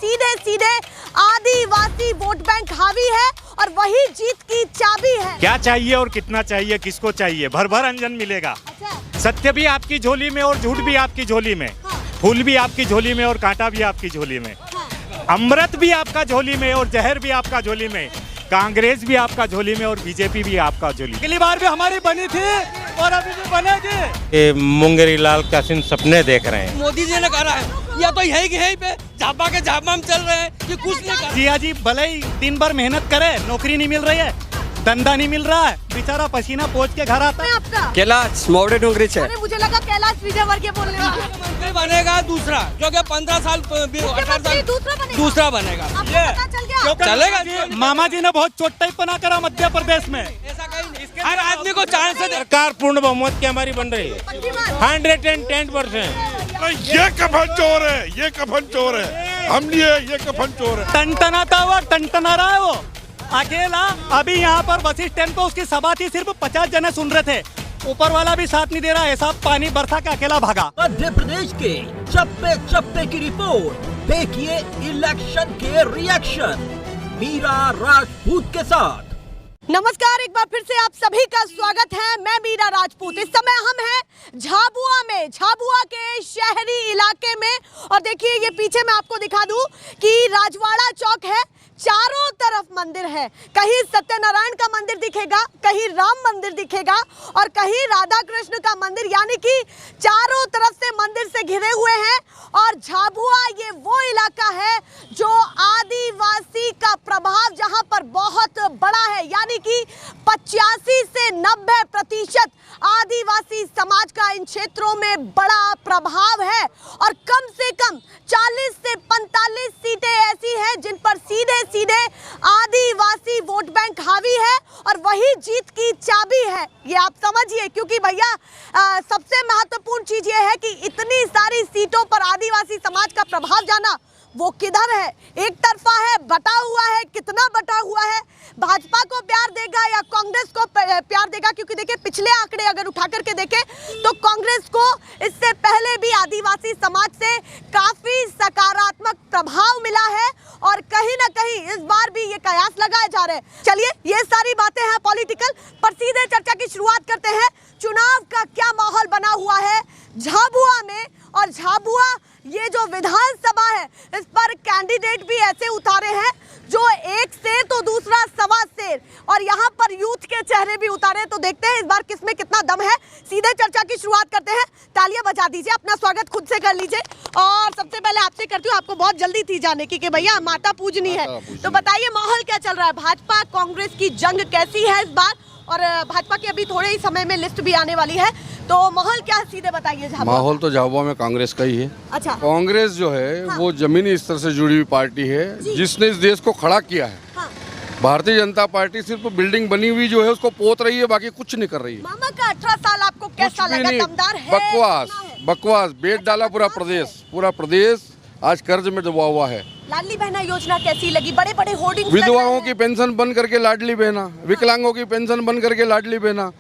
सीधे सीधे आदिवासी vote bank हावी है और वही जीत की चाबी है। क्या चाहिए और कितना चाहिए, किसको चाहिए, भर भर अंजन मिलेगा। अच्छा। सत्य भी आपकी झोली में और झूठ भी आपकी झोली में। हाँ। फूल भी आपकी झोली में और कांटा भी आपकी झोली में। हाँ। अमृत भी आपका झोली में और जहर भी आपका झोली में। कांग्रेस भी आपका झोली में और बीजेपी भी आपका झोली। अगली बार भी हमारी बनी थी और अभी भी बनेगी। ये मुंगेरी लाल का सिंह सपने देख रहे हैं। मोदी जी ने कहा है या तो यही पे झापा के झापा में चल रहे हैं कि कुछ नहीं कर। जिया जी भले ही दिन भर मेहनत करे, नौकरी नहीं मिल रही है, धंधा नहीं मिल रहा है, बेचारा पसीना पोंछ के घर आता है। आपका कैलाश मोड़े डोंगरी से। अरे मुझे लगा कैलाश विजयवर्गीय बोलने वाला। मंत्री बनेगा दूसरा, क्योंकि 15 साल 18 साल दूसरा बनेगा। आपको पता चल गया? चलेगा। मामा जी ने बहुत चोटाईपना करा मध्य प्रदेश में। ऐसा कहीं नहीं। हर आदमी को चांस है। सरकार पूर्ण बहुमत की हमारी बन रही है, 110%। ये कफन चोर है, ये कफन चोर है, हम लिए ये कफन चोर है। टनटनाता हुआ टनटना रहा है वो अकेला। अभी यहाँ पर बस स्टैंड पे उसकी सभा थी, सिर्फ 50 जने सुन रहे थे, ऊपर वाला भी साथ नहीं दे रहा, ऐसा पानी बरसा के अकेला भागा। मध्य प्रदेश के चप्पे चप्पे की रिपोर्ट देखिए इलेक्शन के रिएक्शन मीरा राजपूत के साथ। नमस्कार, एक बार फिर से आप सभी का स्वागत है। मैं मीरा राजपूत। इस समय हम हैं झाबुआ में, झाबुआ के शहरी इलाके में। और देखिए ये पीछे मैं आपको दिखा दूं कि राजवाड़ा चौक है, चारों तरफ मंदिर है। कहीं सत्यनारायण का मंदिर दिखेगा, कहीं राम मंदिर दिखेगा और कहीं राधा कृष्ण का मंदिर, यानी कि चारों तरफ से मंदिर से घिरे हुए हैं। और झाबुआ ये वो इलाका है जो आदिवासी का प्रभाव जहां पर बहुत बड़ा है, यानी कि 85 से 90% आदिवासी समाज का इन क्षेत्रों में बड़ा प्रभाव है। और कम से कम 40 से 45 सीटें ऐसी हैं जिन पर सीधे सीधे आदिवासी वोट बैंक हावी है और वही जीत की चाबी है। ये आप समझिए, क्योंकि भैया सबसे महत्वपूर्ण चीज ये है कि इतनी सारी सीटों पर आदिवासी समाज का प्रभाव जाना वो किधर है, एक तरफा है, बटा हुआ है। कितना बटा हुआ है, भाजपा को प्यार देगा या कांग्रेस को प्यार देगा? क्योंकि देखिए पिछले आंकड़े अगर उठा करके देखें तो कांग्रेस को इससे पहले भी आदिवासी समाज से काफी सकारात्मक प्रभाव मिला है और कहीं ना कहीं इस बार भी ये कयास लगाए जा रहे हैं। चलिए ये सारी बातें हैं पॉलिटिकल, पर सीधे चर्चा की शुरुआत करते हैं। चुनाव का क्या माहौल बना हुआ है झाबुआ में? और झाबुआ ये जो विधानसभा है इस पर कैंडिडेट भी ऐसे उतारे हैं जो एक शेर तो दूसरा सवा शेर, और यहाँ पर यूथ के चेहरे भी उतारे। तो देखते हैं इस बार किसमें कितना दम है। सीधे चर्चा की शुरुआत करते हैं। तालियां बजा दीजिए, अपना स्वागत खुद से कर लीजिए। और सबसे पहले आपसे करती हूँ, आपको बहुत जल्दी थी जाने की कि भैया माता पूजनी है, तो बताइए माहौल क्या चल रहा है? भाजपा कांग्रेस की जंग कैसी है इस बार? और भाजपा की अभी थोड़े ही समय में लिस्ट भी आने वाली है, तो माहौल क्या सीधे बताइए। माहौल तो झाबुआ में कांग्रेस का ही है। अच्छा। कांग्रेस जो है हाँ। वो जमीनी स्तर से जुड़ी हुई पार्टी है जिसने इस देश को खड़ा किया है। हाँ। भारतीय जनता पार्टी सिर्फ बिल्डिंग बनी हुई जो है उसको पोत रही है, बाकी कुछ नहीं कर रही है। मामा का 18 साल आपको कैसा कुछ भी लगा? नहीं, दमदार है? बकवास बेट डाला पूरा प्रदेश आज कर्ज में डूबा हुआ है। लाडली बहना योजना कैसी लगी? बड़े बड़े होर्डिंग्स। विधवाओं की पेंशन बंद करके लाडली बहना, विकलांगों की पेंशन बंद करके लाडली बहना,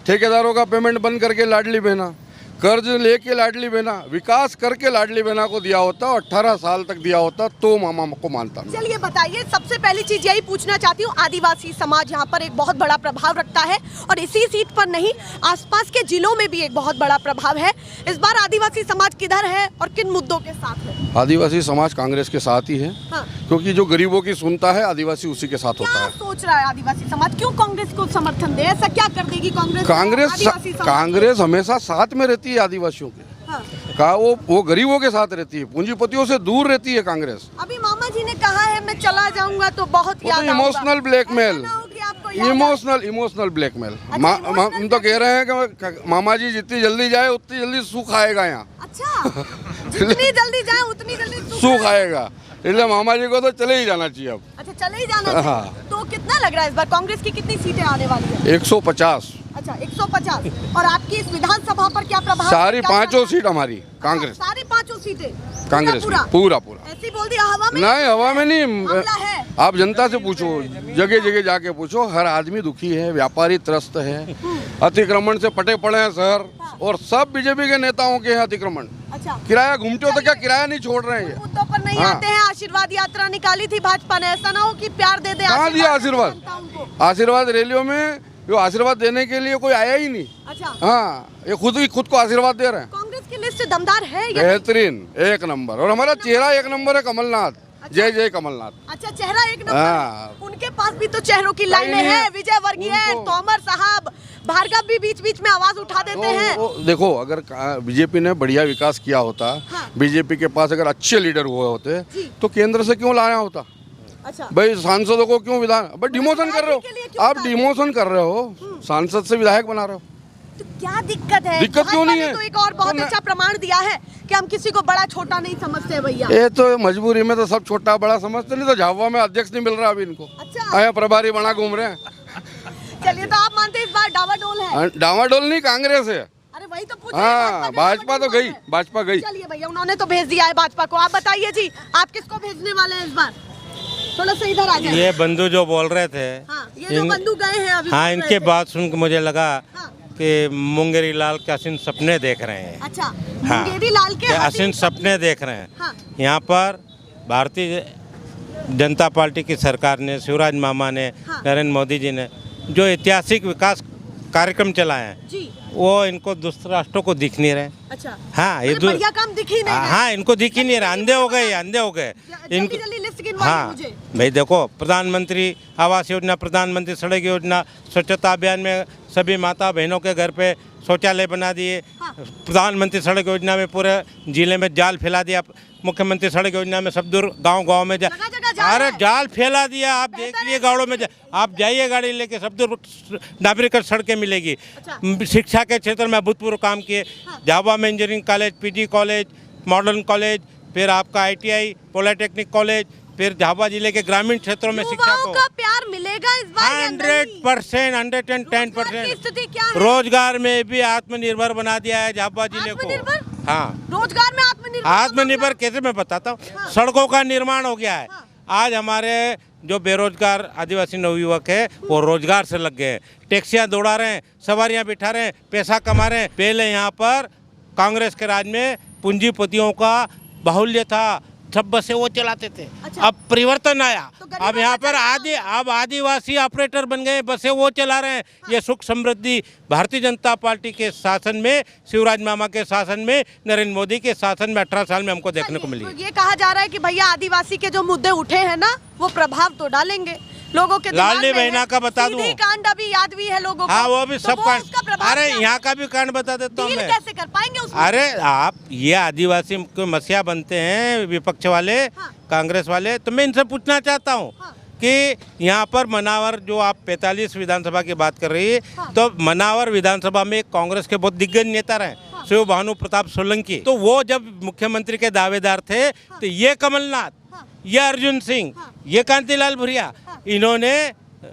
ठेकेदारों का पेमेंट बंद करके लाडली बहना, कर्ज लेके लाडली बहना, विकास करके लाडली बहना को दिया होता, 18 साल तक दिया होता तो मामा को मानता। चलिए बताइए, सबसे पहली चीज यही पूछना चाहती हूँ, आदिवासी समाज यहाँ पर एक बहुत बड़ा प्रभाव रखता है और इसी सीट पर नहीं आसपास के जिलों में भी एक बहुत बड़ा प्रभाव है। इस बार आदिवासी समाज किधर है और किन मुद्दों के साथ है? आदिवासी समाज कांग्रेस के साथ ही है। हाँ। क्योंकि जो गरीबों की सुनता है आदिवासी उसी के साथ होता क्या है। सोच रहा है आदिवासी समाज, क्यों कांग्रेस को समर्थन दे? ऐसा क्या कर देगी कांग्रेस? कांग्रेस हमेशा साथ में रहती है आदिवासियों के। हाँ। का वो गरीबों के साथ रहती है, पूंजीपतियों से दूर रहती है कांग्रेस। अभी मामा जी ने कहा है मैं चला जाऊंगा तो बहुत याद आऊंगा। Emotional blackmail, emotional blackmail. हम तो कह रहे हैं कि मामा जी जितनी जल्दी जाए उतनी जल्दी सुख आएगा यहाँ। अच्छा। जितनी जल्दी जाए उतनी जल्दी सुख आएगा, इसलिए मामा जी को तो चले ही जाना चाहिए अब। अच्छा, चले ही जाना चाहिए। हाँ। तो कितना लग रहा है इस बार कांग्रेस की कितनी सीटें आने वाली है? 150। अच्छा, 150। और आपकी इस विधानसभा पर क्या प्रभाव? सारी पांचों सीट हमारी कांग्रेस। सारी पांचों सीटें कांग्रेस पूरा पूरा ऐसे बोल दिया हवा में? नहीं, हवा में नहीं, मामला है। आप जनता से पूछो, जगह जगह जाके पूछो, हर आदमी दुखी है, व्यापारी त्रस्त है, अतिक्रमण से पटे पड़े हैं शहर, और सब बीजेपी के नेताओं के हैं अतिक्रमण। अच्छा, किराया घूमते हो तो क्या किराया नहीं छोड़ रहे हैं ये? मुद्दों पर नहीं हाँ। आते हैं। आशीर्वाद यात्रा निकाली थी भाजपा ने, ऐसा ना हो कि प्यार दे दे। कहाँ दिया आशीर्वाद? जनता उनको। आशीर्वाद रैलियों में जो आशीर्वाद देने के लिए कोई आया ही नहीं। अच्छा, हाँ, ये खुद को आशीर्वाद दे रहे हैं। कांग्रेस की लिस्ट दमदार है या नहीं? बेहतरीन, एक नंबर, और हमारा चेहरा एक नंबर है, कमलनाथ। जय जय कमलनाथ। अच्छा, चेहरा एक नंबर हाँ। है। उनके पास भी तो चेहरों की लाइनें नहीं है। हैं। विजय वर्गीय, उनको- तोमर साहब, भार्गव भी बीच बीच में आवाज उठा देते हैं। देखो, अगर बीजेपी ने बढ़िया विकास किया होता, हाँ। बीजेपी के पास अगर अच्छे लीडर हुए होते, जी। तो केंद्र से क्यों लाया होता? अच्छा, भाई सांसदों को क्यों विधान, भाई डिमोशन कर रहे के लिए क्यों हो, आप बता रहे डिमोशन कर रहे हो, सांसद से विधायक बना रहे हो। तो क्या दिक्कत है? दिक्कत क्यों भाजपा नहीं ने है? तो एक और बहुत तो अच्छा प्रमाण दिया है कि हम किसी को बड़ा छोटा नहीं समझते भैया। ये तो मजबूरी में तो सब छोटा बड़ा समझते, नहीं तो झाबुआ में अध्यक्ष नहीं मिल रहा अभी इनको। अच्छा। आया प्रभारी बना घूम रहे हैं। चलिए, तो आप मानते हैं इस बार डावाडोल है? डावाडोल नहीं, कांग्रेस है। अरे वही तो पूछ रहे हैं, हाँ, भाजपा तो गई, भाजपा गई। चलिए भैया, उन्होंने तो भेज दिया है भाजपा को। आप बताइए जी, आप किसको भेजने वाले हैं इस बार? थोड़ा सा इधर आ जाए। ये बंधु जो बोल रहे थे, हाँ, ये जो बंधु गए हैं अभी, हाँ, बोल इनके रहे थे। बात सुन के मुझे लगा हाँ। कि मुंगेरी लाल के हसीन सपने देख रहे हैं। अच्छा, हाँ, मुंगेरी लाल के कि हसीन सपने देख रहे हाँ। हैं। यहाँ पर भारतीय जनता पार्टी की सरकार ने, शिवराज मामा ने, हाँ। नरेंद्र मोदी जी ने जो ऐतिहासिक विकास कार्यक्रम चलाए हैं, जी। वो इनको दूसरे राष्ट्रों को दिख नहीं रहे। अच्छा, हाँ, ये बढ़िया काम दिख ही नहीं रहा है। हाँ, इनको दिख ही नहीं रहा, अंधे हो गए, अंधे हो गए। जल्दी जल्दी लिस्ट गिनवाइए हाँ मुझे। भाई, देखो, प्रधानमंत्री आवास योजना, प्रधानमंत्री सड़क योजना, स्वच्छता अभियान में सभी माता बहनों के घर पे शौचालय बना दिए। हाँ। प्रधानमंत्री सड़क योजना में पूरे जिले में जाल फैला दिया। मुख्यमंत्री सड़क योजना में सब दूर गांव में जगह जगह जाल अरे है। जाल फैला दिया। आप देख लिए गाड़ों में आप जाइए गाड़ी लेके, सब दूर नागरिक सड़कें मिलेगी। अच्छा। शिक्षा के क्षेत्र में अभूतपूर्व काम किए। हाँ। झाबुआ में engineering college, PG college, modern college, फिर आपका ITI, पॉलिटेक्निक कॉलेज, फिर झाबुआ जिले के ग्रामीण क्षेत्रों में शिक्षा युवाओं को का प्यार मिलेगा इस बार या नहीं? 100%, रोजगार की स्थिति क्या 110%। है? रोजगार में भी आत्मनिर्भर बना दिया है झाबुआ जिले को। आत्मनिर्भर? हाँ, रोजगार में आत्मनिर्भर? आत्मनिर्भर कैसे, मैं बताता हूँ। सड़कों का निर्माण हो गया है। आज हमारे जो बेरोजगार आदिवासी नवयुवक है, वो रोजगार से लग गए हैं। टैक्सियाँ दौड़ा रहे हैं, सवारियाँ बिठा रहे हैं, पैसा कमा रहे हैं। पहले यहाँ पर कांग्रेस के राज में पूंजीपतियों का बाहुल्य था, सब बसें वो चलाते थे। अच्छा। अब परिवर्तन आया, तो गरीबों अब यहाँ का पर अब आदिवासी ऑपरेटर बन गए, बसें वो चला रहे हैं। ये सुख समृद्धि भारतीय जनता पार्टी के शासन में, शिवराज मामा के शासन में, नरेंद्र मोदी के शासन में 18 साल में हमको देखने को मिली है। तो ये कहा जा रहा है कि भैया आदिवासी के जो मुद्दे उठे हैं ना, वो प्रभाव तो डालेंगे लोगों के दिमाग लाडली में है। बहना का बता दूं। सीधी कांड अभी याद भी है लोगों को। हाँ, वो भी तो सब कांड। उसका प्रभाव अरे क्या है? यहाँ का भी कांड बता देता हूँ डील मैं। कैसे कर पाएंगे उसमें? अरे आप, ये आदिवासी के मसीहा बनते हैं विपक्ष वाले, हाँ। कांग्रेस वाले, तो मैं इनसे पूछना चाहता हूँ हाँ। कि यहाँ पर मनावर, जो आप 45 विधानसभा की बात कर रही है, हाँ। तो मनावर विधानसभा में कांग्रेस के बहुत दिग्गज नेता रहे, शिव भानु प्रताप सोलंकी। तो वो जब मुख्यमंत्री के दावेदार थे, तो ये कमलनाथ, ये अर्जुन सिंह, ये कांतिलाल भूरिया, इन्होंने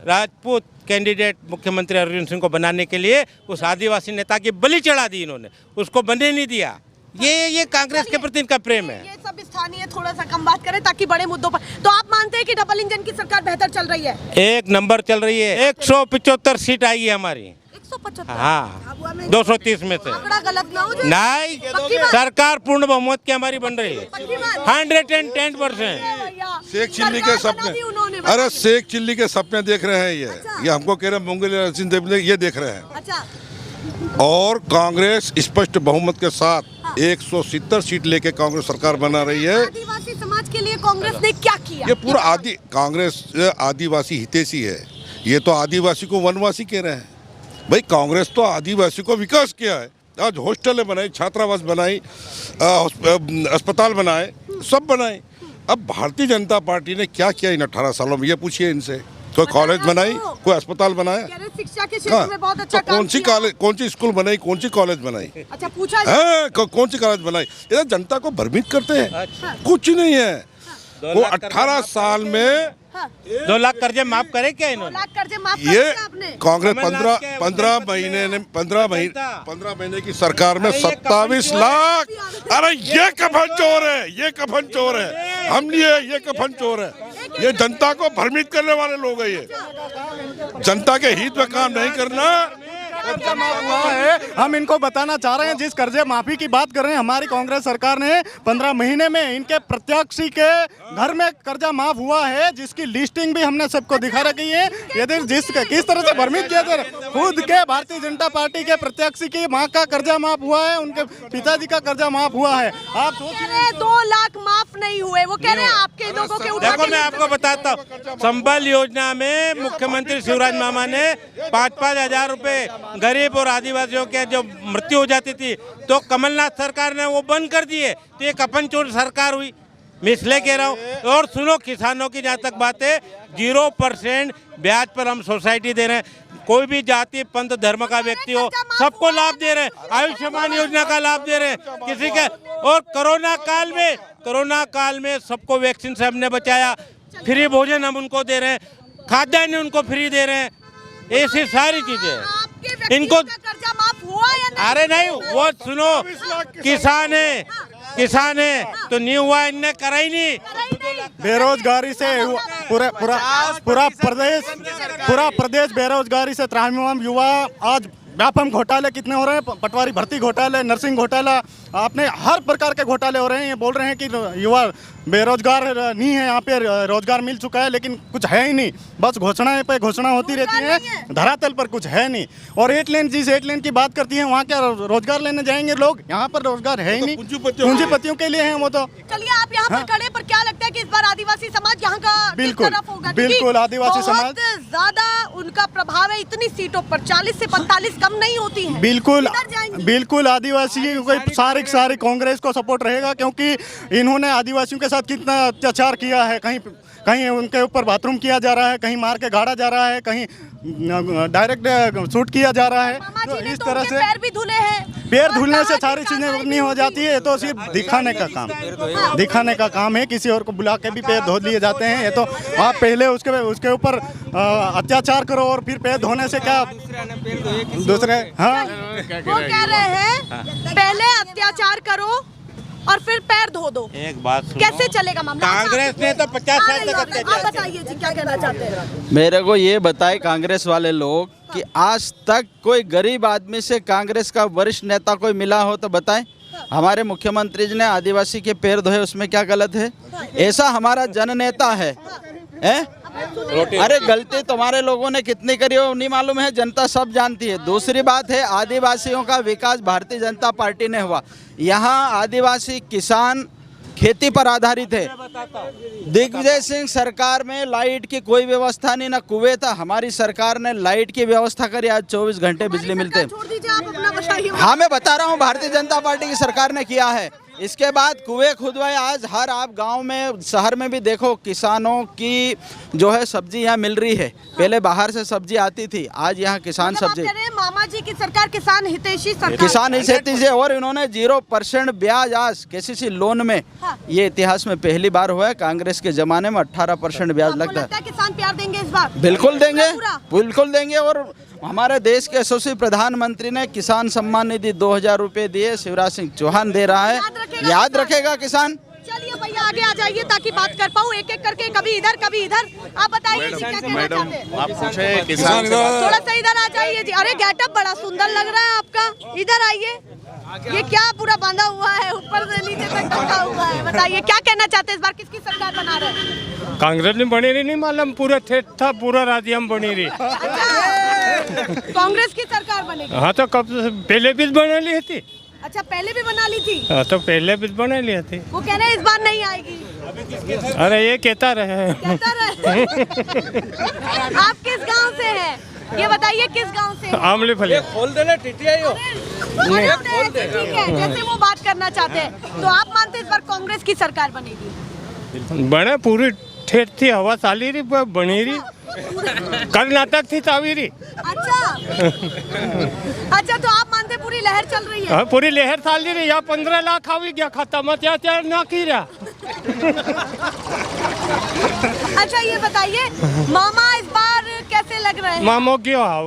राजपूत कैंडिडेट मुख्यमंत्री अर्जुन सिंह को बनाने के लिए उस आदिवासी नेता की बलि चढ़ा दी, इन्होंने उसको बनने नहीं दिया। ये कांग्रेस के प्रति इनका प्रेम है। ये सब स्थानीय, थोड़ा सा कम बात करें ताकि बड़े मुद्दों पर। तो आप मानते हैं कि डबल इंजन की सरकार बेहतर चल रही है? एक नंबर चल रही है। 175 सीट आई है हमारी। 175? हाँ, 230 में से। आंकड़ा गलत ना हो जाए। नहीं, पक्की बात? सरकार पूर्ण बहुमत की हमारी बन रही है। पक्की बात? 110%। भैया, शेख चिल्ली के सरकार बना दी उन्होंने, सपने, अरे शेख चिल्ली के सपने देख रहे हैं ये। अच्छा। ये हमको कह रहे हैं मुंगेरी सिंह देव ये देख रहे हैं। अच्छा, और कांग्रेस स्पष्ट बहुमत के साथ 170 सीट लेके कांग्रेस सरकार बना रही है। आदिवासी समाज के लिए कांग्रेस ने क्या किया? ये पूरा कांग्रेस आदिवासी हितैषी है। ये तो आदिवासी को वनवासी कह रहे हैं। भाई कांग्रेस तो आदिवासी को विकास किया है। आज हॉस्टलें बनाई, छात्रावास बनाई, अस्पताल बनाए, सब बनाए। अब भारतीय जनता पार्टी ने क्या किया इन 18 सालों में, ये पूछिए इनसे। कोई कॉलेज बनाई, कोई अस्पताल बनाया? कह रहे शिक्षा के क्षेत्र में बहुत अच्छा तो काम कौन सी किया। कॉलेज, कौन सी स्कूल बनाई, कौन सी कॉलेज बनाई? अच्छा, पूछा जाए। हाँ, कौन सी कॉलेज बनाई? ये जनता को भ्रमित करते हैं। अच्छा। कुछ नहीं है। 2 वो लाख कर्जे 18 माफ साल में 2 लाख कर्जे माफ करे क्या 2 इन्होंने? लाख कर्जे माफ कर ये दिया आपने। कांग्रेस कमलनाथ के 15 उत्तर प्रदेश में 15 महीने की सरकार में अरे ये 27 कफन लाख। अरे ये कफन चोर है, ये कफन चोर है। हम नहीं है, ये कफन चोर है। ये जनता को भ्रमित करने वाले लोग हैं। ये जनता के हित में काम नहीं करना। कर्जा माफ हुआ है, हम इनको बताना चाह रहे हैं। जिस कर्जे माफी की बात कर रहे हैं, हमारी कांग्रेस सरकार ने 15 महीने में इनके प्रत्याशी के घर में कर्जा माफ हुआ है, जिसकी लिस्टिंग भी हमने सबको दिखा रखी है। यदि किस तरह से भ्रमित किया जाए, खुद के भारतीय जनता पार्टी के प्रत्याशी की माँ का कर्जा माफ हुआ है, उनके पिताजी का कर्जा माफ हुआ है। आप कह रहे हैं 2 लाख माफ नहीं हुए, वो कह रहे हैं आपके लोगों के उठा देखो के मैं आपको बताता हूँ, संबल योजना में मुख्यमंत्री शिवराज मामा ने 5-5 हजार रुपए गरीब और आदिवासियों के जो मृत्यु हो जाती थी तो कमलनाथ सरकार ने वो बंद कर दिए। तो ये कपनचोर सरकार हुई, मैं इसलिए कह रहा हूँ। और सुनो, किसानों की जहाँ तक बात है, 0% ब्याज पर हम सोसाइटी दे रहे हैं। कोई भी जाति पंथ धर्म का व्यक्ति हो, सबको लाभ दे रहे हैं। आयुष्मान योजना का लाभ दे रहे हैं किसी के। और कोरोना काल में सबको वैक्सीन से हमने बचाया। फ्री भोजन हम उनको दे रहे हैं, खाद्यान्न उनको फ्री दे रहे हैं। ऐसी सारी चीजें इनको कर्जा माफ हुआ या नहीं? अरे नहीं, वो सुनो, किसान है तो नहीं हुआ, इनने करा ही नहीं। बेरोजगारी से पूरा प्रदेश बेरोजगारी से त्राहिमाम युवा। आज व्यापम घोटाले कितने हो रहे हैं, पटवारी भर्ती घोटाले, नर्सिंग घोटाला, आपने हर प्रकार के घोटाले हो रहे हैं। ये बोल रहे हैं कि युवा बेरोजगार नहीं है, यहाँ पे रोजगार मिल चुका है, लेकिन कुछ है ही नहीं। बस घोषणाएं पे घोषणा होती रहती है, धरातल पर कुछ है नहीं। और 8 लेन, जिस 8 लेन की बात करती है, वहाँ क्या रोजगार लेने जाएंगे लोग? यहाँ पर रोजगार है ही नहीं, पूंजीपतियों के लिए है वो तो। चलिए आप यहाँ पर खड़े, पर क्या लगता है कि इस बार आदिवासी समाज यहाँ का बिल्कुल तरफ होगा? बिल्कुल आदिवासी समाज बहुत ज्यादा उनका प्रभाव है। इतनी सीटों पर 40 से 45 कम नहीं होती है। बिल्कुल आदिवासी सारी कांग्रेस को सपोर्ट रहेगा, क्योंकि इन्होंने आदिवासियों के साथ कितना अत्याचार किया है। कहीं उनके ऊपर बाथरूम किया जा रहा है, कहीं मार के गाड़ा जा रहा है, कहीं डायरेक्ट शूट किया जा रहा है। तो इस तरह से पैर भी धुले हैं। पैर धुलने से सारी चीजें नहीं हो जाती है। ये तो सिर्फ दिखाने का काम है। किसी और को बुला के भी पैर धो लिए जाते हैं। ये तो आप पहले उसके ऊपर अत्याचार करो और फिर पैर धोने से क्या दूसरे। हाँ, वो कह रहे हैं पहले अत्याचार करो और फिर पैर धो दो। एक बात सुनो, कैसे चलेगा मामला? कांग्रेस ने तो 50 साल तक आप बताइए जी, क्या कहना चाहते हैं? मेरे को ये बताए कांग्रेस वाले लोग कि आज तक कोई गरीब आदमी से कांग्रेस का वरिष्ठ नेता कोई मिला हो तो बताएं। हमारे मुख्यमंत्री जी ने आदिवासी के पैर धोए, उसमें क्या गलत है? ऐसा हमारा जननेता है। अरे गलती तुम्हारे लोगों ने कितनी करी हो नहीं मालूम है, जनता सब जानती है। दूसरी बात है, आदिवासियों का विकास भारतीय जनता पार्टी ने हुआ। यहाँ आदिवासी किसान खेती पर आधारित है। दिग्विजय सिंह सरकार में लाइट की कोई व्यवस्था नहीं, ना कुएं था। हमारी सरकार ने लाइट की व्यवस्था करी, आज 24 घंटे बिजली मिलते हैं। छोड़ दीजिए, आप अपना बताइए। हाँ, मैं बता रहा हूँ, भारतीय जनता पार्टी की सरकार ने किया है। इसके बाद कुएं खुदवाए। आज हर आप गांव में, शहर में भी देखो, किसानों की जो है सब्जी यहाँ मिल रही है। पहले बाहर से सब्जी आती थी, आज यहाँ किसान सब्जी। मामा जी की सरकार किसान हितैषी सरकार, किसान हितैषी से। और इन्होंने 0% ब्याज आज KCC लोन में, ये इतिहास में पहली बार हुआ है। कांग्रेस के जमाने में 18% ब्याज लगता है। किसान प्यार देंगे इस बार? बिल्कुल देंगे, बिल्कुल देंगे। और हमारे देश के यशस्वी प्रधानमंत्री ने किसान सम्मान निधि 2000 रुपए दिए, शिवराज सिंह चौहान दे रहा है। याद रखेगा किसान। चलिए भैया आगे आ जाइए ताकि बात कर पाऊँ, एक एक करके, कभी इधर कभी इधर। आप बताइए जी, क्या कहना चाहते हैं? आप पूछे किसान, थोड़ा सा इधर आ जाइए जी। अरे गेटअप बड़ा सुंदर लग रहा है आपका, इधर आइए। ये क्या पूरा बांधा हुआ है, ऊपर से नीचे तक ढका हुआ है? बताइए क्या कहना चाहते हैं, इस बार किसकी सरकार बना रहे हैं? कांग्रेस ने बनी रही, नहीं मालूम, पूरा ठेठ था, पूरा राज्य हम बनी रही। कांग्रेस की सरकार बनेगी? हाँ, तो कब पहले भी बना ली थी। अच्छा, पहले भी बना ली थी? हाँ, तो पहले भी बना ली थी। वो कह रहे हैं इस बार नहीं आएगी। अरे ये कहता रहे। आप किस गांव से हैं? ये बताइए किस गांव से? आमली फली। खोल देना टिटिया। ठीक है, जैसे वो बात करना चाहते हैं। तो आप मानते हैं इस बार कांग्रेस की सरकार बनेगी? बने, पूरी ठेठ थी, हवा चाली रही, बनी रही। कर्नाटक थी तावीरी। अच्छा, तो आप मानते पूरी लहर चल रही है? हाँ, पूरी लहर चाली रही। यहाँ 15 लाख आ गया खाता मत, या ना की रहा। अच्छा, ये बताइए मामा, इस बार कैसे लग लग रहे हैं। मामो क्यों आओ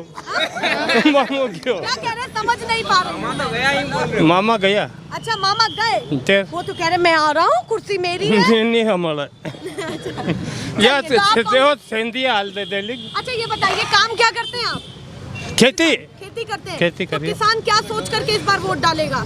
मामो क्यों क्या कह रहे हैं समझ नहीं पा रहे। मामा गया अच्छा मामा गए, ते- वो तो कह रहे मैं आ रहा हूँ, कुर्सी मेरी है। नहीं हमारा या तो आप कौन- सेंधी हाल दे दे ली अच्छा ये बताइए काम क्या करते हैं आप? खेती खेती करते हैं। खेती तो करिए। किसान क्या सोच करके इस बार वोट डालेगा?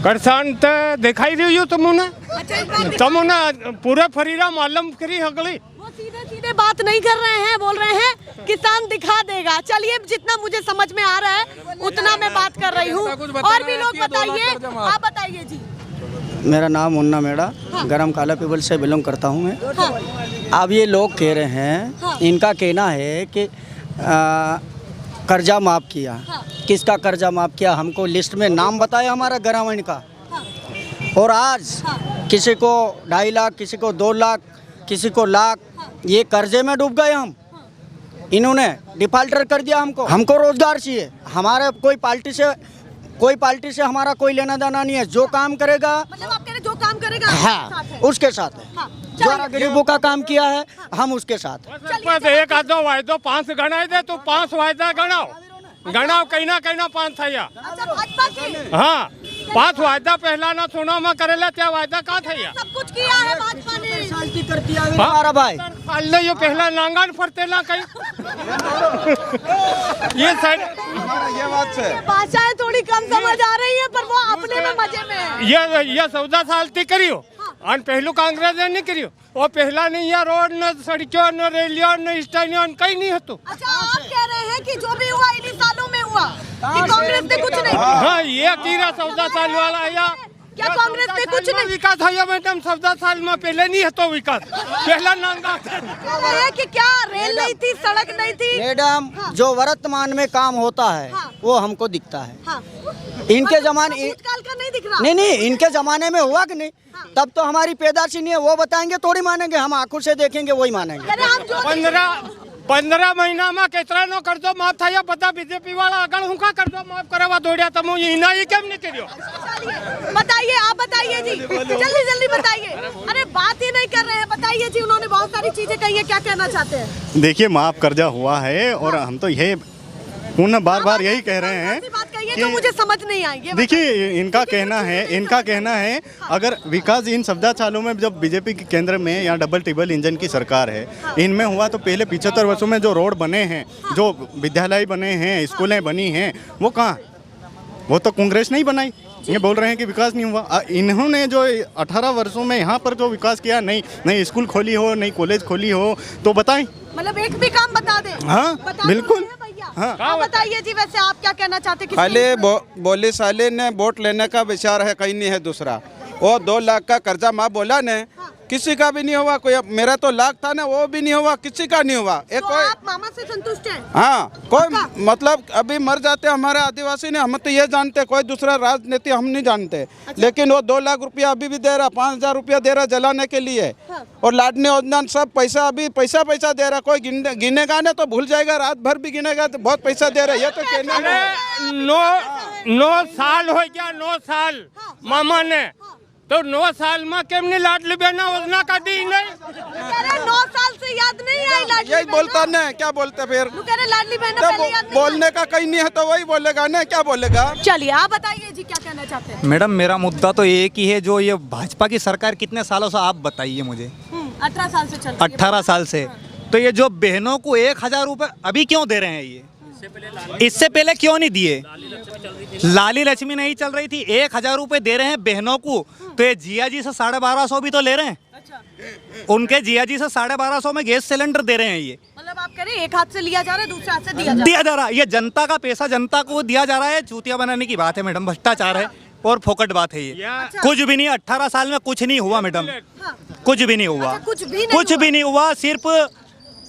करसान तो दिखाई रही हो तुमने अच्छा इस बार तुमने पूरे फरीरा मालूम करी हगली वो सीधे सीधे बात नहीं कर रहे हैं, बोल रहे हैं किसान दिखा देगा। चलिए जितना मुझे समझ में आ रहा है उतना मैं बात कर रही हूँ। और भी लोग बताइए, आप बताइए जी। मेरा नाम मुन्ना मेड़ा, गरम काला पीपल से बिलोंग करता हूँ मैं। हाँ, अब ये लोग कह रहे हैं, हाँ। इनका कहना है कि कर्जा माफ़ किया। हाँ। किसका कर्जा माफ़ किया? हमको लिस्ट में नाम बताया हमारा ग्रामीण का। और आज किसी को 2.5 लाख, किसी को 2 लाख, किसी को लाख, ये कर्जे में डूब गए हम। इन्होंने डिफाल्टर कर दिया हमको। हमको रोजगार चाहिए। हमारे कोई पार्टी से हमारा कोई लेना देना नहीं है। जो काम करेगा, मतलब आप कह रहे जो काम करेगा हाँ, साथ है। उसके साथ है। हाँ, जो चलिए। गरीबों का काम किया है, हम उसके साथ हैं। बस एक आधो वायदो 5 गणाई दे तो 5 वायदा गणाओ कहीं ना 5 था या अच्छा भाजपा की हाँ 5 वायदा पहला ना सुनो मैं करेला त्या वायदा कहाँ था या सब कुछ किया है भाजपा ने। हमारा भाई अल्ले ये पहला नांगन फरतेला कहीं ये साइड ये बात से भाषाएं थोड़ी कम समझ आ रही है पर वो अपने में मजे में है। ये 14 साल ती करियो और पहलू कांग्रेस ने नहीं करियो वो पहला नहीं या रोड न सड़कों न रेलियों न स्टेडियम कहीं नहीं होतो। अच्छा आप कह रहे हैं कि जो भी हुआ इन्हीं सालों में हुआ कि कांग्रेस ने कुछ नहीं किया? हाँ ये कीरा 14 साल वाला या क्या कांग्रेस ने कुछ नहीं विकास है मैडम 14 साल में पहले नहीं होतो विकास पहला नांगा कह रहे हैं कि क्या रेल नहीं थी, सड़क नहीं थी? मैडम, जो वर्तमान में काम होता है हाँ। वो हमको दिखता है। हाँ। इनके जमाने भूतकाल का नहीं दिख रहा। नहीं, इनके जमाने में हुआ कि नहीं, तब तो हमारी पैदाशी नहीं है। वो बताएंगे थोड़ी मानेंगे, हम आंखों से देखेंगे वही मानेंगे। कह रहे हम जो 15 महीना में कितना नो कर दो माफ था या पता बीजेपी वाला अगर हुका कर दो माफ करवा दौड़िया तम इना ही केम नहीं करियो। बताइए, आप बताइए जी, जल्दी जल्दी बताइए। अरे बात ही नहीं कर रहे हैं, बताइए जी। उन्होंने बहुत सारी चीजें कही है, क्या कहना चाहते हैं? देखिए माफ कर्जा हुआ है और हम तो ये पुनः बार यही कह रहे हैं ऐसी बात कही है जो मुझे समझ नहीं आई। ये देखिए इनका कहना है अगर विकास इन 14 सालों में जब बीजेपी के केंद्र में या डबल टिबल इंजन की सरकार है इनमें हुआ तो पहले 75 वर्षों में जो रोड बने हैं, जो विद्यालय बने हैं, स्कूलें बनी हैं, वो कहाँ? वो तो कांग्रेस नहीं बनाई। ये बोल रहे हैं कि विकास नहीं हुआ। इन्होंने जो 18 वर्षों में यहाँ पर जो विकास किया, नई स्कूल खोली हो, नई कॉलेज खोली हो, तो बताएं। मतलब एक भी काम बता दें। हाँ, बता बिल्कुल। दो भैया। हाँ। आप बताइए जी, वैसे आप क्या कहना चाहते हैं? खाली बोली साले ने वोट लेने का विचार है, कहीं नहीं है। दूसरा वो 2 लाख का कर्जा माँ बोला ने, किसी का भी नहीं हुआ। कोई मेरा तो लाख था ना, वो भी नहीं हुआ, किसी का नहीं हुआ। एक तो कोई आप मामा से संतुष्ट हैं? हाँ, कोई मतलब अभी मर जाते हमारे आदिवासी ने, हम तो ये जानते, कोई दूसरा राजनीति हम नहीं जानते। लेकिन वो 2 लाख रुपया अभी भी दे रहा, 5,000 रुपया दे रहा जलाने के लिए। और लाडने योजना सब पैसा अभी पैसा दे रहा। कोई गिनेगा ना तो भूल जाएगा, रात भर भी गिनेगा तो बहुत पैसा दे रहा है। ये तो कहने 9 साल हो गया, 9 साल मामा ने तो 9 साल में केम नहीं लाडली बहना योजना का दी नहीं। अरे 9 साल से याद नहीं आई लाडली यही बहना? बोलता ना, क्या बोलते फिर? तू कह रहे लाडली बहना पहले याद नहीं बोलने का कहीं नहीं है तो वही बोलेगा ना, क्या बोलेगा? आई? चलिए आप बताइए जी, क्या कहना चाहते हैं? मैडम मेरा मुद्दा तो एक ही है, जो ये भाजपा की सरकार कितने सालों से, आप बताइए मुझे। 18 साल से चल रही है। 18 साल से। तो ये जो बहनों को 1,000 रुपए अभी क्यों दे रहे हैं? ये इससे पहले क्यों नहीं दिए? लाली लक्ष्मी नहीं चल रही थी, 1,000 रुपए दे रहे हैं बहनों को। तो ये जिया जी से 1250 भी तो ले रहे हैं। उनके जिया जी से 1250 में गैस सिलेंडर दे रहे हैं। ये मतलब आप कह रहे हैं एक हाथ से लिया जा रहा है, दूसरे हाथ से दिया जा रहा है। ये जनता का पैसा जनता को दिया जा रहा है। चूतिया बनाने की बात है मैडम, भ्रष्टाचार है और फोकट बात है ये। कुछ भी नहीं, 18 साल में कुछ नहीं हुआ मैडम, कुछ भी नहीं हुआ। कुछ भी नहीं हुआ। सिर्फ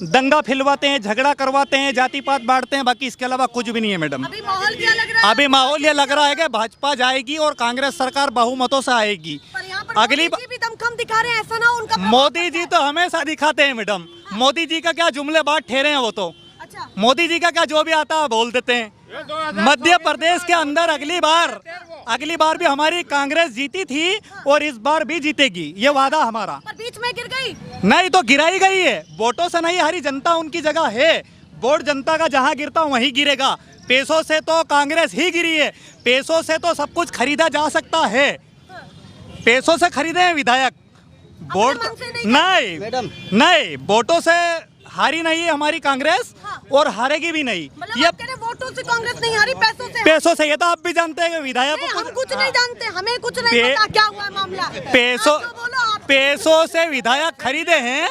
दंगा फिलवाते हैं, झगड़ा करवाते हैं, जाति पात बांटते हैं, बाकी इसके अलावा कुछ भी नहीं है मैडम। अभी माहौल क्या लग रहा है? अभी माहौल ये लग रहा है कि भाजपा जाएगी और कांग्रेस सरकार बहुमतों से आएगी। पर यहाँ पर अगली मोदी जी भी दमखम दिखा रहे हैं, ऐसा ना उनका मोदी जी तो हमेशा दिखाते हैं मैडम। मोदी जी का क्या जुमलेबाज ठहरे हैं वो तो। अच्छा, मोदी जी का क्या जो भी आता है बोल देते हैं। मध्य प्रदेश के अंदर अगली बार भी हमारी कांग्रेस जीती थी और इस बार भी जीतेगी, ये वादा हमारा। पर बीच में गिर गई। नहीं तो गिराई गई है, वोटों से नहीं, हरी जनता उनकी जगह है। वोट जनता का जहां गिरता वहीं गिरेगा। पैसों से तो कांग्रेस ही गिरी है, पैसों से तो सब कुछ खरीदा जा सकता है, पैसों से खरीदे हैं विधायक, वोट नहीं वोटों से हारी नहीं है हमारी कांग्रेस और हारेगी भी नहीं। मतलब आप कह रहे वोटों से कांग्रेस नहीं हारी, पैसों से। ये तो आप भी जानते हैं विधायक को हम कुछ नहीं जानते, हमें कुछ नहीं पता क्या हुआ मामला। पैसों से विधायक खरीदे हैं,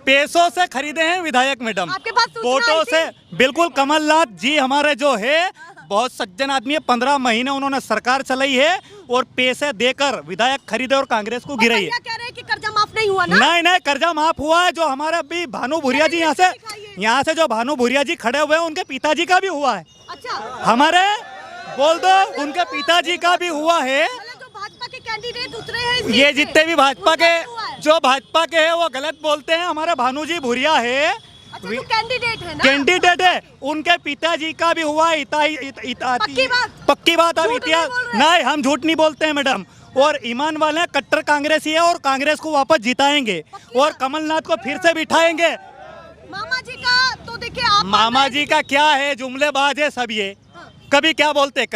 पैसों से खरीदे हैं विधायक मैडम, आपके पास सूचना वोटों आई से बिल्कुल। कमलनाथ जी हमारे जो है बहुत सज्जन आदमी है, 15 महीने उन्होंने सरकार चलाई है और पैसे देकर विधायक खरीदे और कांग्रेस को गिराई है। कह रहे हैं कि कर्जा माफ नहीं हुआ ना? नहीं कर्जा माफ हुआ है। जो हमारे अभी भानु भूरिया जी यहाँ से जो भानु भूरिया जी खड़े हुए हैं उनके पिताजी का भी हुआ है। अच्छा, हमारे बोल दो उनके पिताजी का भी हुआ है। जो भाजपा के कैंडिडेट उतरे हैं ये जितने भी भाजपा के जो भाजपा के है वो गलत बोलते हैं। हमारे भानु जी भूरिया है, कैंडिडेट है ना, कैंडिडेट है, उनके पिताजी का भी हुआ है। पक्की बात अब इतिहास नहीं, हम झूठ नहीं बोलते हैं मैडम। और ईमान वाले कट्टर कांग्रेसी है और कांग्रेस को वापस जिताएंगे और कमलनाथ को फिर से बिठाएंगे। मामा जी का तो देखिए, आप मामा जी का क्या है, जुमलेबाज है सब ये। कभी क्या बोलते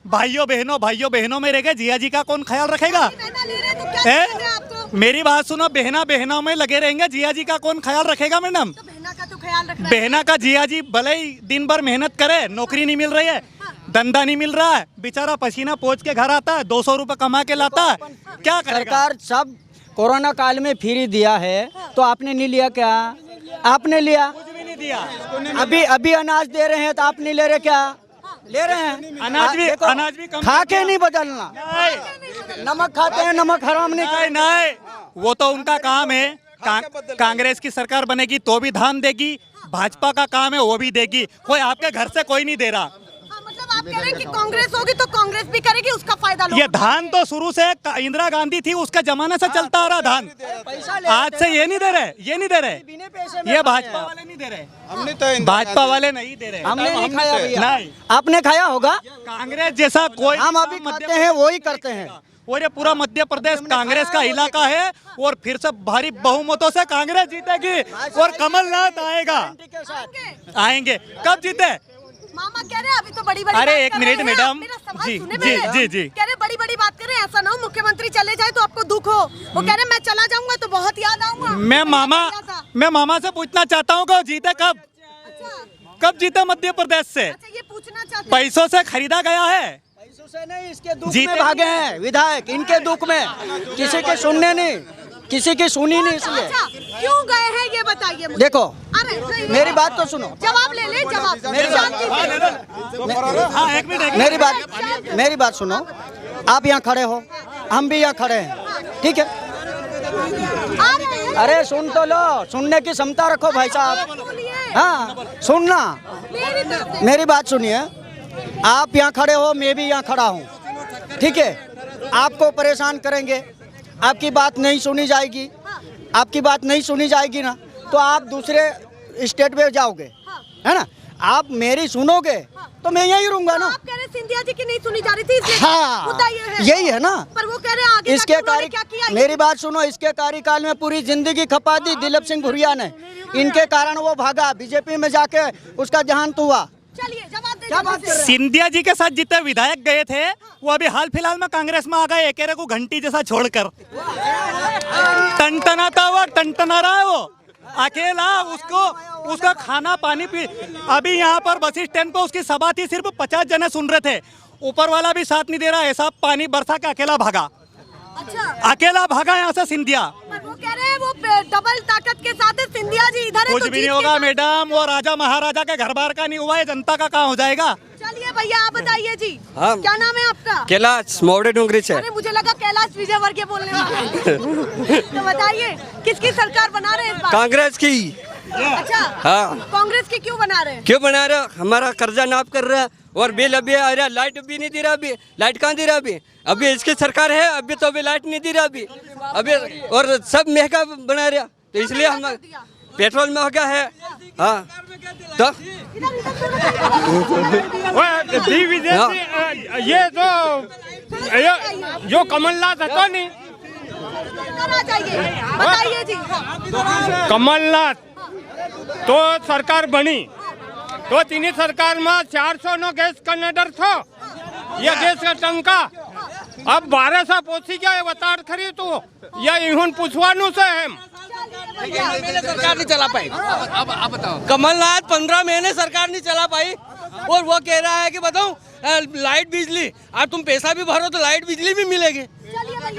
भाइयों बहनों में रह गए, जिया जी का कौन ख्याल रखेगा? मेरी बात सुनो, बहनों में लगे रहेंगे, जिया जी का कौन ख्याल रखेगा मैडम? तो बहना का तो ख्याल रखना, बहना का जिया जी भले ही दिन भर मेहनत करे, नौकरी नहीं मिल रही है, धंधा नहीं मिल रहा है, बेचारा पसीना पोंछ के घर आता है, 200 रुपए कमा के लाता है, क्या करेगा? सरकार सब कोरोना काल में फ्री दिया है, तो आपने नहीं लिया क्या? आपने लिया? कुछ भी नहीं दिया। अभी अनाज दे रहे हैं तो आप नहीं ले रहे क्या? ले रहे हैं। अनाज भी कम खा के नहीं बदलना। नमक खाते हैं, नमक हराम नहीं, वो तो उनका काम है। कांग्रेस की सरकार बनेगी तो भी धान देगी, भाजपा का काम है वो भी देगी, कोई आपके घर से कोई नहीं दे रहा। मतलब आप कह रहे हैं कि कांग्रेस होगी तो कांग्रेस भी करेगी, उसका फायदा लो। ये धान तो शुरू से इंदिरा गांधी थी उसका जमाने से चलता आ रहा धान, आज से ये नहीं दे रहे, ये भाजपा वाले नहीं दे रहे, हमने तो भाजपा वाले नहीं दे रहे। हमने नहीं खाया भैया। नहीं, आपने खाया होगा। कांग्रेस जैसा कोई हम अभी खाते हैं वही करते हैं। और ये पूरा मध्य प्रदेश कांग्रेस का इलाका है और फिर से भारी बहुमतों से कांग्रेस जीतेगी और कमलनाथ आएंगे। कब जीते? मामा कह रहे हैं अभी तो बड़ी अरे एक मिनट मैडम जी, कह रहे बड़ी बात कर रहे हैं, ऐसा ना हो मुख्यमंत्री चले जाए तो आपको दुख हो। वो कह रहे मैं चला जाऊंगा तो बहुत याद आऊंगा। मैं मामा से पूछना चाहता हूँ कि जीते कब जीते मध्य प्रदेश से? ये पूछना चाहते, पैसों से खरीदा गया है? पैसों से नहीं, इसके दुख में भागे हैं विधायक, इनके दुख में, किसी के सुनने नहीं, किसी की सुनी नहीं, इसलिए क्यों गए हैं ये बताइए मुझे। देखो मेरी बात तो सुनो, जवाब ले ले, जवाब मेरी बात सुनो। आप यहाँ खड़े हो, हम भी यहाँ खड़े हैं, ठीक है? अरे सुन तो लो, सुनने की क्षमता रखो भाई साहब। हाँ सुनना, मेरी बात सुनिए। आप यहाँ खड़े हो, मैं भी यहाँ खड़ा हूँ, ठीक है? आपको परेशान करेंगे, आपकी बात नहीं सुनी जाएगी, आपकी बात नहीं सुनी जाएगी ना, तो आप दूसरे स्टेट में जाओगे, है ना? आप मेरी सुनोगे तो मैं यही रहूंगा ना। आप कह रहे सिंधिया जी की नहीं सुनी जा रही थी, इसलिए हाँ यही है ना। पर वो कह रहे हैं आगे इसके क्या किया? मेरी बात सुनो, इसके कार्यकाल में पूरी जिंदगी खपा दी दिलीप सिंह भुरिया ने, इनके कारण वो भागा, बीजेपी में जाके उसका देहांत हुआ। चलिए जवाब दे। सिंधिया जी के साथ जितने विधायक गए थे वो अभी हाल फिलहाल में कांग्रेस में आ गए, एक को घंटी जैसा छोड़कर। टनटनाता हुआ टनटना रहा है वो अकेला, उसका खाना पानी पी। अभी यहाँ पर बस स्टैंड पर उसकी सभा थी, सिर्फ 50 जने सुन रहे थे, ऊपर वाला भी साथ नहीं दे रहा, ऐसा पानी बरसा के अकेला भागा। अच्छा, अकेला भागा यहाँ से सिंधिया। वो कह रहे हैं वो डबल ताकत के साथ है सिंधिया जी, इधर है कुछ तो भी नहीं होगा मैडम, वो राजा महाराजा के घर बार का नहीं हुआ है, जनता का कहाँ हो जाएगा। चलिए भैया आप बताइए जी, हाँ, क्या नाम है आपका? कैलाश मोड़े डूंगरी से। अरे मुझे लगा कैलाश विजयवर्गीय बोलने वाले। तो बताइए किसकी सरकार बना रहे हैं इस बार? कांग्रेस की। अच्छा हाँ, कांग्रेस की क्यों बना रहे हैं? क्यों बना रहे? हमारा कर्जा माफ कर रहा है और बिल अभी आ रहा, लाइट भी नहीं दे रहा, अभी लाइट कहाँ दे रहा? अभी इसकी सरकार है, अभी तो अभी लाइट नहीं दे रहा अभी और सब महंगा बना रहा, तो इसलिए हम पेट्रोल में हो गया है। हाँ तो ये तो जो कमलनाथ है तो नहीं, बताइए जी। कमलनाथ तो सरकार बनी तो तीनी सरकार में 400 नो गैस कनेक्टर थो ये गैस का टंका अब 1200 पहुंची गया बताड़ खरी तो या इहुन पूछवानु से हम सरकार नहीं चला पाई। अब बताओ कमलनाथ 15 महीने सरकार नहीं चला पाई और वो कह रहा है कि बताऊं लाइट बिजली आज तुम पैसा भी भरो तो लाइट बिजली भी मिलेगी,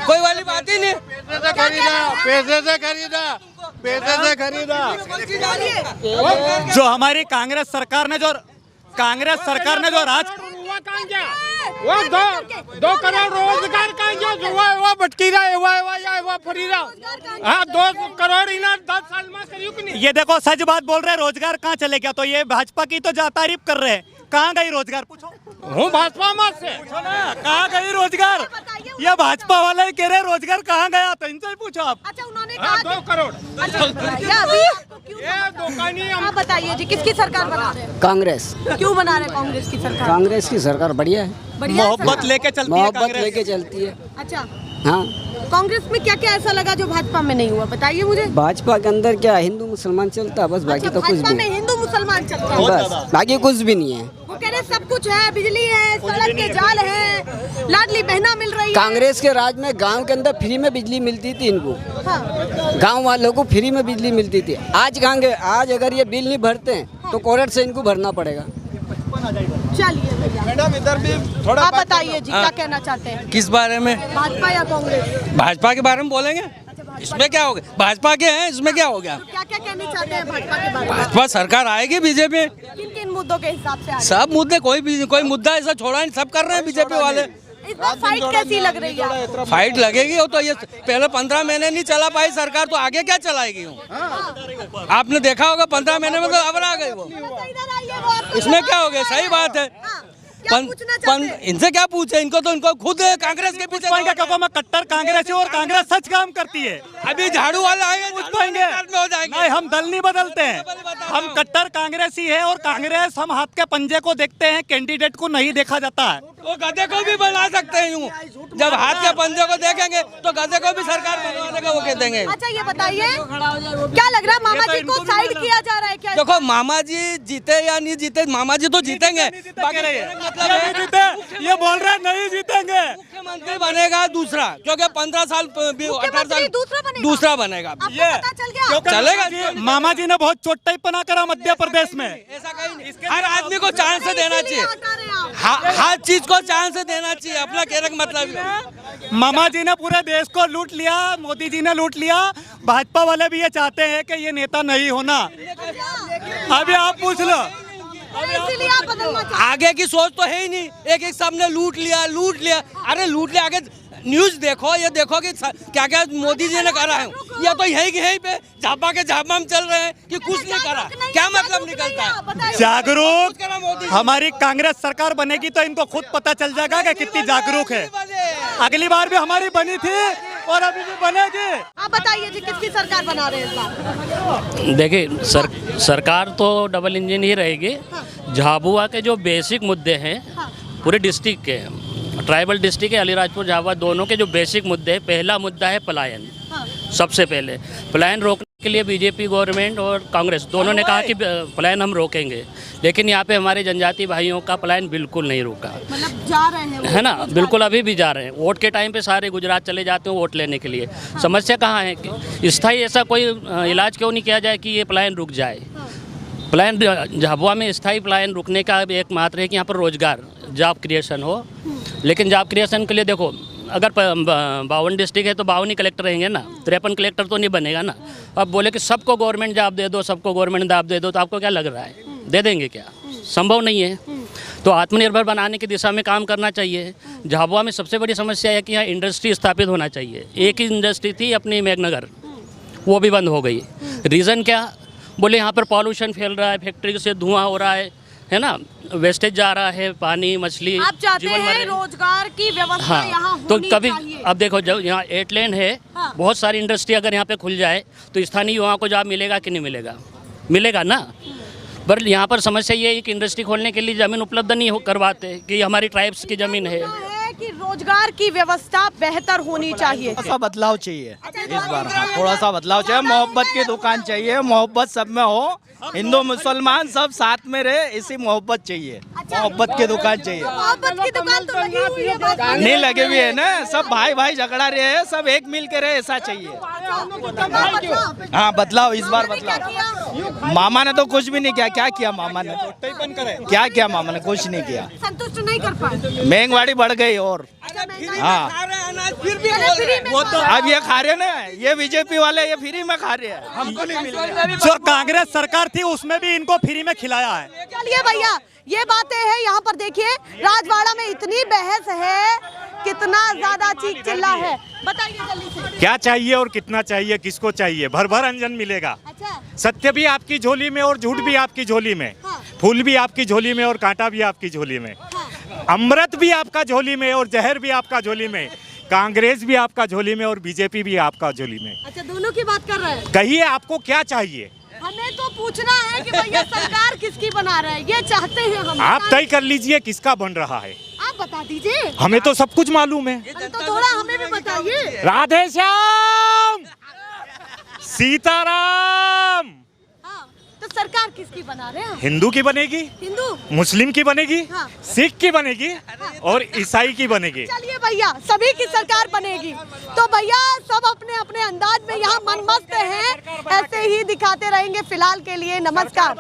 कोई वाली बात ही नहीं। पैसे से खरीदा जो हमारी कांग्रेस सरकार ने जो राज वो 2 करोड़ रोजगार का जो वो भटकी रहा है वो फरी रहा। हाँ 2 करोड़ इन्हें 10 साल में करियो कि नहीं। ये देखो सच बात बोल रहे हैं, रोजगार कहाँ चले गया? तो ये भाजपा की तो तारीफ कर रहे हैं, कहाँ गई रोजगार? पूछो हूँ भाजपा में से कहाँ गई रोजगार? ये भाजपा वाले ही कह रहे रोजगार कहाँ गया, तो इनसे ही पूछो आप। अच्छा उन्होंने कहा 2 करोड़ आप बताइए जी किसकी सरकार बना रहे हैं? कांग्रेस। क्यों बना रहे हैं कांग्रेस की सरकार? कांग्रेस की सरकार बढ़िया है, मोहब्बत लेके चलती है, मोहब्बत लेके चलती है। अच्छा हाँ कांग्रेस में क्या क्या ऐसा लगा जो भाजपा में नहीं हुआ, बताइए मुझे। भाजपा के अंदर क्या हिंदू मुसलमान चलता है बस, बाकी अच्छा, तो कुछ भाजपा भी में हिंदू मुसलमान चलता है बस, बाकी कुछ भी नहीं है। वो कह रहे सब कुछ है, बिजली है, सड़क के जाल है, लाडली बहना मिल रही है। कांग्रेस के राज में गांव के अंदर फ्री में बिजली मिलती थी इनको, गांव वालों को फ्री में बिजली मिलती थी। आज कहेंगे आज अगर ये बिल नहीं भरते हैं तो कोर्ट से इनको भरना पड़ेगा। चलिए मैडम इधर भी थोड़ा आप बताइए जी क्या कहना चाहते हैं, किस बारे में? भाजपा या कांग्रेस? भाजपा के बारे में बोलेंगे, इसमें क्या हो गया? भाजपा के हैं, इसमें क्या हो गया? क्या क्या कहना चाहते हैं भाजपा के बारे में? भाजपा सरकार आएगी बीजेपी। किन किन मुद्दों के हिसाब से? सब मुद्दे कोई मुद्दा ऐसा छोड़ा नहीं, सब कर रहे हैं बीजेपी वाले। इस बार फाइट कैसी लग रही है? फाइट लगेगी, वो तो ये पहले 15 महीने नहीं चला पाई सरकार, तो आगे क्या चलाएगी वो? आपने देखा होगा 15 महीने में तो अब आ गई वो। इसमें क्या हो गया? सही बात है। इनसे क्या पूछे, इनको तो इनको खुद कांग्रेस के पीछे क्योंकि मैं कट्टर कांग्रेसी और कांग्रेस सच काम करती है। अभी झाड़ू वाला आएगा पूछ पाएंगे हो जाएंगे। नहीं, हम दल नहीं बदलते हैं, हम कट्टर कांग्रेसी है और कांग्रेस हम हाथ के पंजे को देखते हैं, कैंडिडेट को नहीं देखा जाता है। वो गधे को भी बना सकते हैं यूं, जब हाथ के पंजे को देखेंगे तो गधे को भी सरकार बनवाने का वो कह देंगे। अच्छा ये बताइए क्या लग रहा है, मामा जी को साइड किया जा रहा है क्या? देखो मामा जी जीते या नहीं जीते, मामा जी तो जीतेंगे, ये बोल रहे हैं नहीं जीतेंगे। मुख्यमंत्री बनेगा दूसरा, क्योंकि 15 साल 18 साल दूसरा बनेगा। ये चलेगा। मामा जी ने बहुत चोटाईपना करा मध्य प्रदेश में। ऐसा कहीं नहीं, हर आदमी को चांस देना चाहिए, हर चीज को चांस देना चाहिए, अपना कहने का मतलब। मामा जी ने पूरे देश को लूट लिया, मोदी जी ने लूट लिया, भाजपा वाले भी ये चाहते हैं कि ये नेता नहीं होना। अभी आप पूछ लो, आगे की सोच तो है ही नहीं, एक सामने लूट लिया। अरे लूट लिया, आगे न्यूज देखो, ये देखो कि क्या क्या मोदी जी ने करा है। ये तो यही पे झापा के झापा में चल रहे हैं कि कुछ नहीं करा, क्या मतलब निकलता है? जागरूक हमारी कांग्रेस सरकार बनेगी तो इनको खुद पता चल जाएगा कि कितनी जागरूक है। अगली बार भी हमारी बनी थी और अभी भी बनेगी। आप बताइए जी किसकी सरकार बना रहे हैं इस बार? देखिए सरकार तो डबल इंजन ही रहेगी। झाबुआ के जो बेसिक मुद्दे हैं पूरे डिस्ट्रिक्ट के, ट्राइबल डिस्ट्रिक्ट है, अलीराजपुर झाबुआ दोनों के जो बेसिक मुद्दे हैं, पहला मुद्दा है पलायन। सबसे पहले पलायन रोकने के लिए बीजेपी गवर्नमेंट और कांग्रेस दोनों ने कहा कि पलायन हम रोकेंगे, लेकिन यहाँ पे हमारे जनजाति भाइयों का पलायन बिल्कुल नहीं रुका, मतलब जा रहे हैं है ना, बिल्कुल अभी भी जा रहे हैं। वोट के टाइम पे सारे गुजरात चले जाते हैं वोट लेने के लिए। समस्या कहाँ है कि स्थायी ऐसा कोई इलाज क्यों नहीं किया जाए कि ये पलायन रुक जाए। पलायन झाबुआ में स्थायी पलायन रुकने का एकमात्र है कि यहाँ पर रोजगार जॉब क्रिएशन हो, लेकिन जॉब क्रिएशन के लिए देखो अगर 52 डिस्ट्रिक्ट है तो 52 ही कलेक्टर रहेंगे ना, 53 कलेक्टर तो नहीं बनेगा ना। अब बोले कि सबको गवर्नमेंट जॉब दे दो, सबको गवर्नमेंट जॉब दे दो, तो आपको क्या लग रहा है दे देंगे क्या? संभव नहीं है। तो आत्मनिर्भर बनाने की दिशा में काम करना चाहिए। झाबुआ में सबसे बड़ी समस्या है कि यहाँ इंडस्ट्री स्थापित होना चाहिए। एक ही इंडस्ट्री थी अपनी मेघनगर, वो भी बंद हो गई। रीज़न क्या? बोले यहाँ पर पॉल्यूशन फैल रहा है, फैक्ट्री से धुआं हो रहा है ना, वेस्टेज जा रहा है, पानी मछली। आप चाहते हैं रोजगार की व्यवस्था यहाँ तो होनी कभी चाहिए। अब देखो जब यहाँ 8 लेन है, बहुत सारी इंडस्ट्री अगर यहाँ पे खुल जाए तो स्थानीय युवाओं को जॉब मिलेगा कि नहीं मिलेगा? मिलेगा ना। पर यहाँ पर समस्या ये है कि इंडस्ट्री खोलने के लिए ज़मीन उपलब्ध नहीं करवाते कि हमारी ट्राइब्स की ज़मीन है। कि रोजगार की व्यवस्था बेहतर होनी चाहिए। थोड़ा सा बदलाव चाहिए इस बार, हाँ, थोड़ा सा बदलाव चाहिए। मोहब्बत की दुकान चाहिए, मोहब्बत सब में हो, हिंदू मुसलमान सब साथ में रहे, इसी मोहब्बत चाहिए। मोहब्बत की दुकान चाहिए। मोहब्बत की दुकान तो लगी हुई है, बात नहीं लगे हुए है ना, सब भाई भाई झगड़ा रहे हैं, सब एक मिल के रहे, ऐसा चाहिए। हाँ बदलाव, इस बार बदलाव। मामा ने तो कुछ भी नहीं किया। क्या किया मामा ने? क्या किया मामा ने? कुछ नहीं किया। संतुष्ट नहीं कर पाए। महंगाई बढ़ गई और हाँ, वो तो अब ये खा रहे ना, ये बीजेपी वाले ये फ्री में खा रहे हैं, हमको नहीं मिल रहा। जो कांग्रेस सरकार थी उसमें भी इनको फ्री में खिलाया है। चलिए भैया, ये बातें हैं यहाँ पर। देखिए राजवाड़ा में इतनी बहस है, कितना ज्यादा चीख चिल्ला है, बताइए जल्दी से। क्या चाहिए और कितना चाहिए, किसको चाहिए? भर भर अंजन मिलेगा। अच्छा, सत्य भी आपकी झोली में और झूठ भी आपकी झोली में, फूल भी आपकी झोली में और कांटा भी आपकी झोली में, अमृत भी आपका झोली में और जहर भी आपका झोली में, कांग्रेस भी आपका झोली में और बीजेपी भी आपका झोली में। अच्छा, दोनों की बात कर रहे हैं। कहिए आपको क्या चाहिए? हमें तो पूछना है कि भैया सरकार किसकी बना रहे हैं, ये चाहते हैं हम। आप तय कर लीजिए किसका बन रहा है। आप बता दीजिए। हमें तो सब कुछ मालूम है। तो थोड़ा हमें भी बताइए। राधे श्याम, सीताराम। हाँ, तो सरकार किसकी बना रहे हैं? हिंदू की बनेगी, हिंदू, मुस्लिम की बनेगी, हाँ। सिख की बनेगी और ईसाई की बनेगी। चलिए भैया, सभी की सरकार बनेगी। तो भैया सब अपने अपने अंदाज में यहाँ मन मस्त हैं, ऐसे ही दिखाते रहेंगे। फिलहाल के लिए नमस्कार।